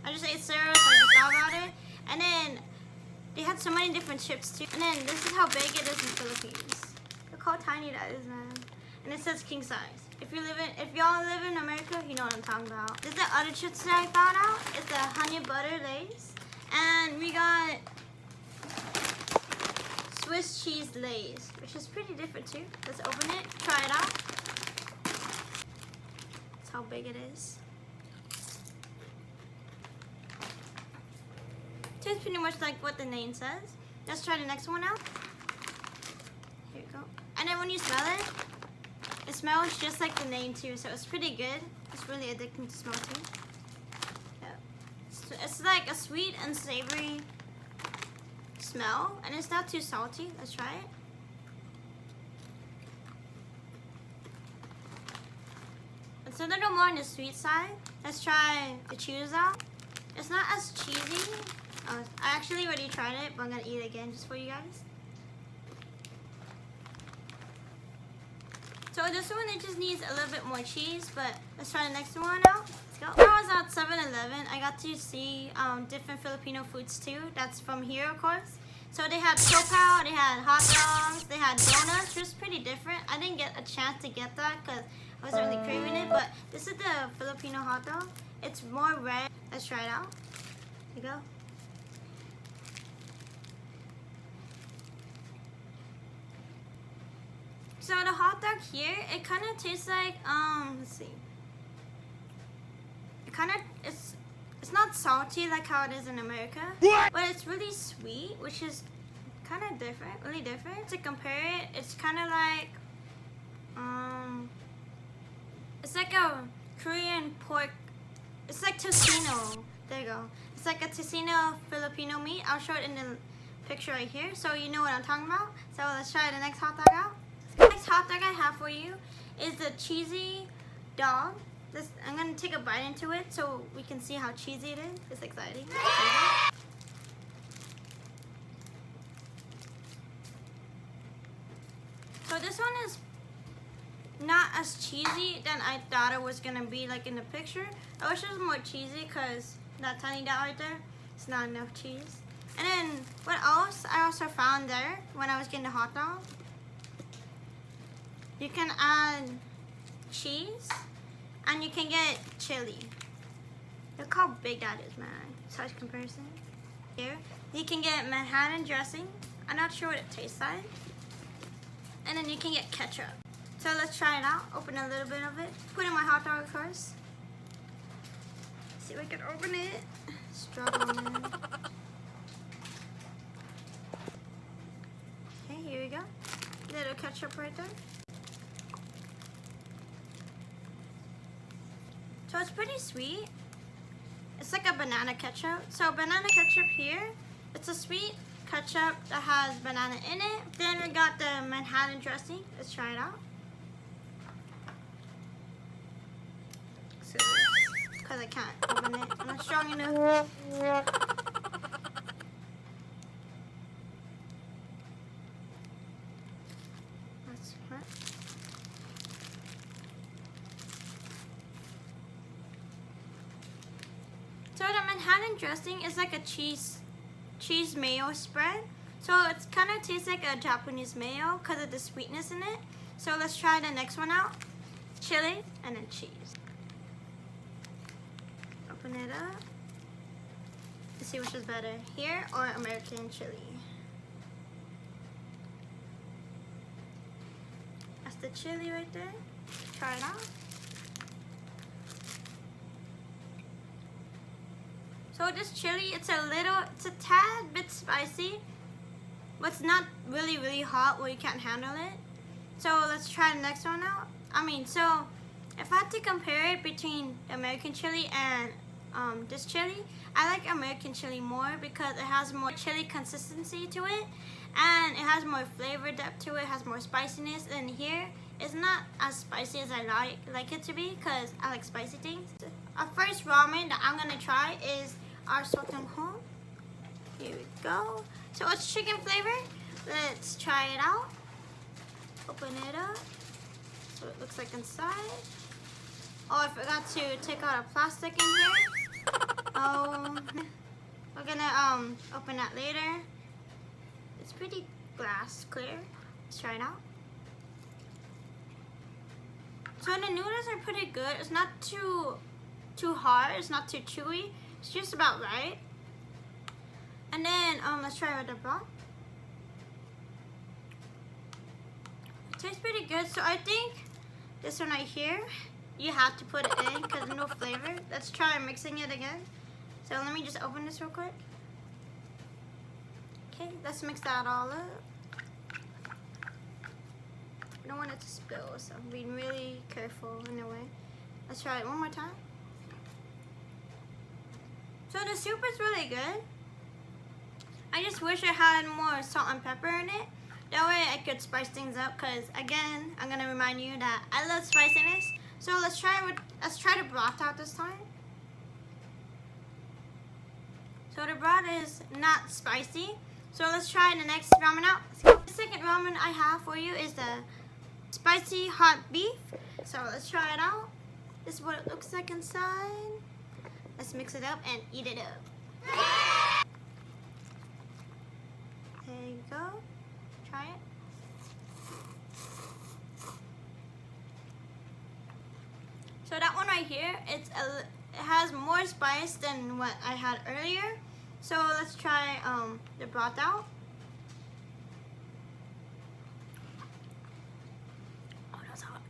I just ate cereal, so I just thought about it. And then they had so many different chips too. And then this is how big it is in the Philippines. Look how tiny that is, man. And it says king size. If y'all live in America, you know what I'm talking about. This is the other chips that I found out. It's the honey butter Lay's. And we got Swiss cheese Lay's, which is pretty different too. Let's open it, try it out. That's how big it is. Tastes pretty much like what the name says. Let's try the next one out. Here we go. And then when you smell it, it smells just like the name too, so it's pretty good. It's really addicting to smell too. Yeah. It's like a sweet and savory smell, and it's not too salty. Let's try it. It's a little more on the sweet side. Let's try the Cheetos out. It's not as cheesy. I actually already tried it, but I'm gonna eat it again just for you guys. So this one, it just needs a little bit more cheese, but let's try the next one out. Let's go. When I was at 7-Eleven, I got to see different Filipino foods too. That's from here, of course. So they had chopaw, they had hot dogs, they had donuts, which was pretty different. I didn't get a chance to get that because I wasn't really craving it, but this is the Filipino hot dog. It's more red. Let's try it out. Here you go. So the hot dog here, it kind of tastes like, let's see. It kind of, it's not salty like how it is in America. What? But it's really sweet, which is kind of different, really different. To compare it, it's kind of like, it's like a Korean pork, it's like tocino. There you go. It's like a tocino Filipino meat. I'll show it in the picture right here, so you know what I'm talking about. So let's try the next hot dog out. The next hot dog I have for you is the cheesy dog. I'm going to take a bite into it so we can see how cheesy it is. It's exciting. So this one is not as cheesy than I thought it was going to be like in the picture. I wish it was more cheesy because that tiny dot right there, it's not enough cheese. And then what else I also found there when I was getting the hot dog, you can add cheese and you can get chili. Look how big that is, man. Size comparison. Here, you can get Manhattan dressing. I'm not sure what it tastes like. And then you can get ketchup. So let's try it out. Open a little bit of it. Put in my hot dog, of course. See if I can open it. Struggling, man. Okay, here we go. Little ketchup right there. So it's pretty sweet. It's like a banana ketchup. So banana ketchup here, it's a sweet ketchup that has banana in it. Then we got the Manhattan dressing. Let's try it out. Because I can't open it. I'm not strong enough. That's right. So the Manhattan dressing is like a cheese mayo spread. So it's kind of tastes like a Japanese mayo because of the sweetness in it. So let's try the next one out. Chili and then cheese. Open it up. Let's see which is better, here or American chili. That's the chili right there. Try it out. So this chili, it's a tad bit spicy, but it's not really, really hot where you can't handle it. So let's try the next one out. So if I had to compare it between the American chili and this chili, I like American chili more because it has more chili consistency to it, and it has more flavor depth to it, has more spiciness. And here, it's not as spicy as I like it to be because I like spicy things. Our first ramen that I'm gonna try is our sotonghon. Here we go. So it's chicken flavor. Let's try it out. Open it up. So it looks like inside. Oh, I forgot to take out a plastic in here. Oh gonna open that later. It's pretty glass clear. Let's try it out. So the noodles are pretty good. It's not too hard. It's not too chewy. It's just about right. And then let's try with the broth. It tastes pretty good. So I think this one right here, you have to put it in because no flavor. Let's try mixing it again. So let me just open this real quick. Okay, let's mix that all up. I don't want it to spill, so I'm being really careful in a way. Let's try it one more time. So the soup is really good. I just wish I had more salt and pepper in it. That way I could spice things up because again, I'm gonna remind you that I love spiciness. So let's try the broth out this time. So the broth is not spicy. So let's try the next ramen out. Let's go. The second ramen I have for you is the spicy hot beef. So let's try it out. This is what it looks like inside. Let's mix it up and eat it up. There you go. Try it. So that one right here, it has more spice than what I had earlier. So let's try the broth out. Oh, that's hot.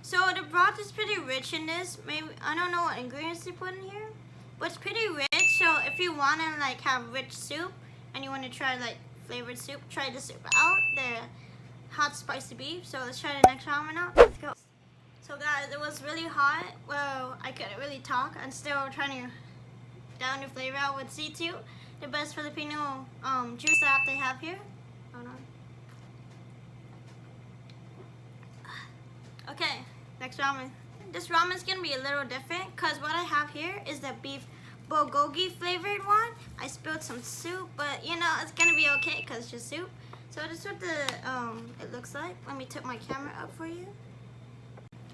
So the broth is pretty rich in this. Maybe I don't know what ingredients they put in here, but it's pretty rich. So if you want to like have rich soup and you want to try like flavored soup, try the soup out, the hot spicy beef. So let's try the next ramen out. Let's go. So guys, it was really hot. Well, I couldn't really talk. I'm still trying to down the flavor out with C2, the best Filipino juice that they have here. Hold on. Okay, next ramen. This ramen is gonna be a little different because what I have here is the beef bulgogi flavored one. I spilled some soup, but you know it's gonna be okay because it's just soup. So this is what the it looks like. Let me tip my camera up for you.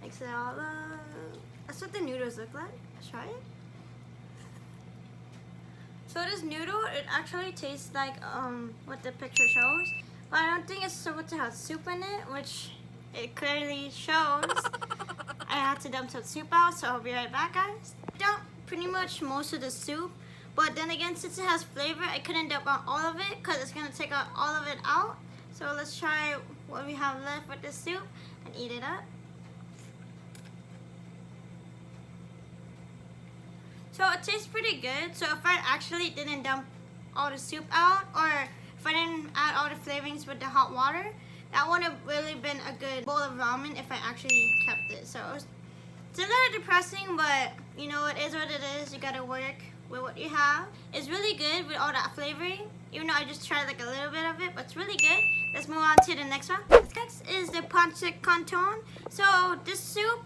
Mix it all up. That's what the noodles look like. Let's try it. So this noodle, it actually tastes like what the picture shows, but I don't think it's supposed to have soup in it, which it clearly shows. I had to dump some soup out, so I'll be right back, guys. Dump pretty much most of the soup, but then again, since it has flavor, I couldn't dump out all of it because it's gonna take out all of it out. So let's try what we have left with the soup and eat it up. So it tastes pretty good. So if I actually didn't dump all the soup out, or if I didn't add all the flavorings with the hot water, that would have really been a good bowl of ramen if I actually kept it. So it's a little depressing, but you know, it is what it is. You gotta work with what you have. It's really good with all that flavoring, even though I just tried like a little bit of it, but it's really good. Let's move on to the next one. Next is the pancit canton. So this soup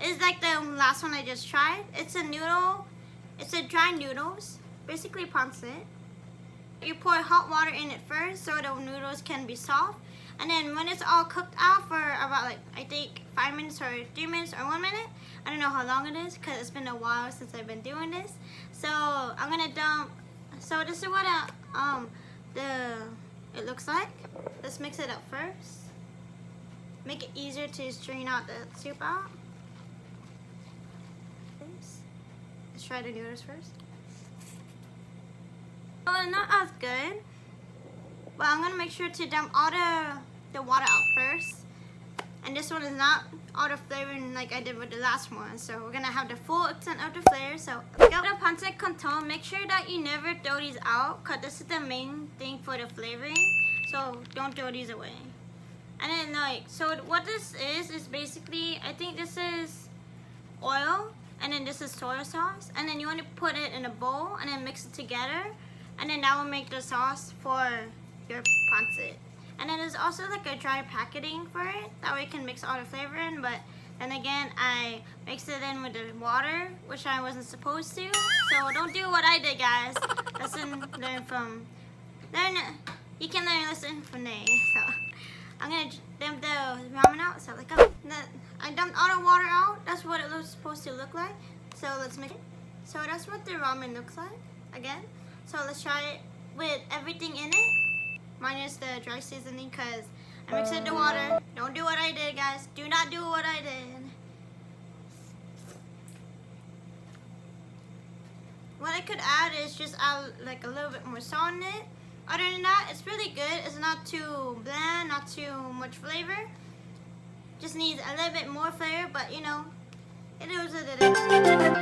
is like the last one I just tried. It's a noodle. It's a dry noodles, basically pancit. You pour hot water in it first so the noodles can be soft. And then when it's all cooked out for about like, I think 5 minutes or 3 minutes or 1 minute. I don't know how long it is because it's been a while since I've been doing this. So I'm gonna dump, so this is what it looks like. Let's mix it up first. Make it easier to strain out the soup out. Let's try the noodles first. Well, not as good, but I'm gonna make sure to dump all the water out first. And this one is not all the flavoring like I did with the last one. So we're gonna have the full extent of the flavor. So let's go. The pancit canton, make sure that you never throw these out because this is the main thing for the flavoring. So don't throw these away. And then like, so what this is basically, I think this is oil. And then this is soy sauce. And then you want to put it in a bowl and then mix it together. And then that will make the sauce for your pancit. And then there's also like a dry packaging for it. That way you can mix all the flavor in. But then again, I mixed it in with the water, which I wasn't supposed to. So don't do what I did, guys. You can learn, listen from there. So I'm going to dump the ramen out. So like, I dumped all the water out. That's what it was supposed to look like. So let's make it. So that's what the ramen looks like. Again, So let's try it with everything in it, minus the dry seasoning, because I mixed it in the water. Don't do what I did, guys. Do not do what I did. What I could add is just add like a little bit more salt in it. Other than that, it's really good. It's not too bland, not too much flavor. Just needs a little bit more flavor, but you know, it is what it is.